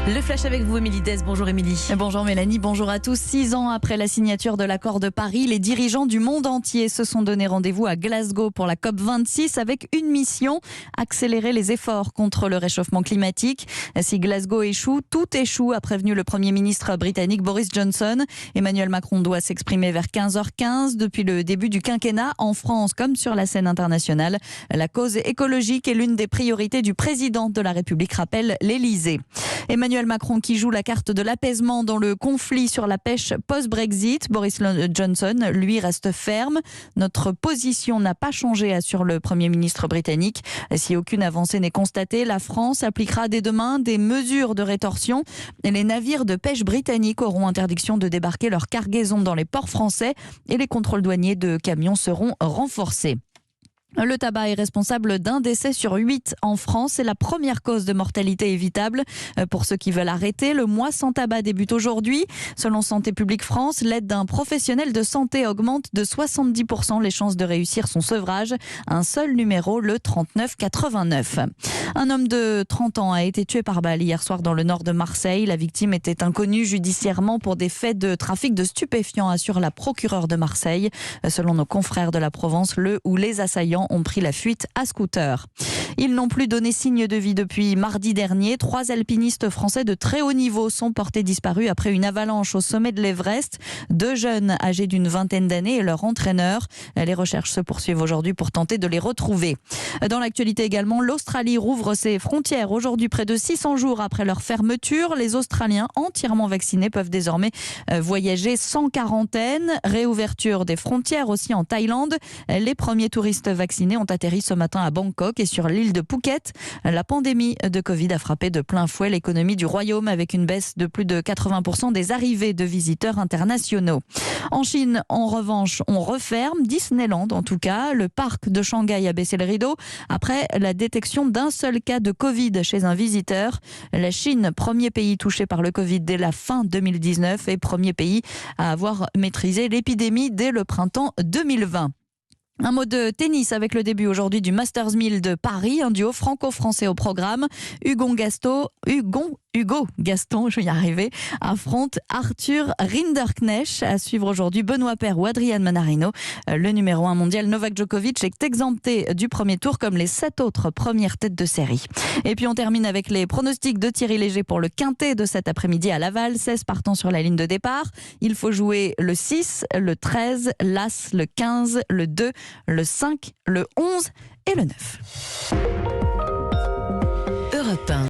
Le flash avec vous, Émilie Dez. Bonjour Émilie. Bonjour Mélanie, bonjour à tous. 6 ans après la signature de l'accord de Paris, les dirigeants du monde entier se sont donné rendez-vous à Glasgow pour la COP26 avec une mission, accélérer les efforts contre le réchauffement climatique. Si Glasgow échoue, tout échoue, a prévenu le Premier ministre britannique Boris Johnson. Emmanuel Macron doit s'exprimer vers 15h15. Depuis le début du quinquennat, en France comme sur la scène internationale, la cause écologique est l'une des priorités du président de la République, rappelle l'Élysée. Emmanuel Macron qui joue la carte de l'apaisement dans le conflit sur la pêche post-Brexit. Boris Johnson, lui, reste ferme. Notre position n'a pas changé, assure le Premier ministre britannique. Si aucune avancée n'est constatée, la France appliquera dès demain des mesures de rétorsion. Les navires de pêche britanniques auront interdiction de débarquer leur cargaison dans les ports français et les contrôles douaniers de camions seront renforcés. Le tabac est responsable d'un décès sur 8 en France. C'est la première cause de mortalité évitable. Pour ceux qui veulent arrêter, le mois sans tabac débute aujourd'hui. Selon Santé publique France, l'aide d'un professionnel de santé augmente de 70% les chances de réussir son sevrage. Un seul numéro, le 3989. Un homme de 30 ans a été tué par balle hier soir dans le nord de Marseille. La victime était inconnue judiciairement pour des faits de trafic de stupéfiants, assure la procureure de Marseille. Selon nos confrères de la Provence, le ou les assaillants ont pris la fuite à scooter. Ils n'ont plus donné signe de vie depuis mardi dernier. 3 alpinistes français de très haut niveau sont portés disparus après une avalanche au sommet de l'Everest. 2 jeunes âgés d'une vingtaine d'années et leur entraîneur. Les recherches se poursuivent aujourd'hui pour tenter de les retrouver. Dans l'actualité également, l'Australie rouvre ses frontières aujourd'hui, près de 600 jours après leur fermeture. Les Australiens entièrement vaccinés peuvent désormais voyager sans quarantaine. Réouverture des frontières aussi en Thaïlande. Les premiers touristes vaccinés ont atterri ce matin à Bangkok et sur l'île de Phuket. La pandémie de Covid a frappé de plein fouet l'économie du royaume avec une baisse de plus de 80% des arrivées de visiteurs internationaux. En Chine, en revanche, on referme Disneyland en tout cas. Le parc de Shanghai a baissé le rideau après la détection d'un seul cas de Covid chez un visiteur. La Chine, premier pays touché par le Covid dès la fin 2019 et premier pays à avoir maîtrisé l'épidémie dès le printemps 2020. Un mot de tennis avec le début aujourd'hui du Masters 1000 de Paris, un duo franco-français au programme. Hugo Gaston, je vais y arriver, affronte Arthur Rinderknecht. À suivre aujourd'hui Benoît Paire ou Adrian Manarino. Le numéro 1 mondial Novak Djokovic est exempté du premier tour comme les 7 autres premières têtes de série. Et puis on termine avec les pronostics de Thierry Léger pour le quintet de cet après-midi à Laval. 16 partants sur la ligne de départ. Il faut jouer le 6, le 13, l'As, le 15, le 2, le 5, le 11 et le 9.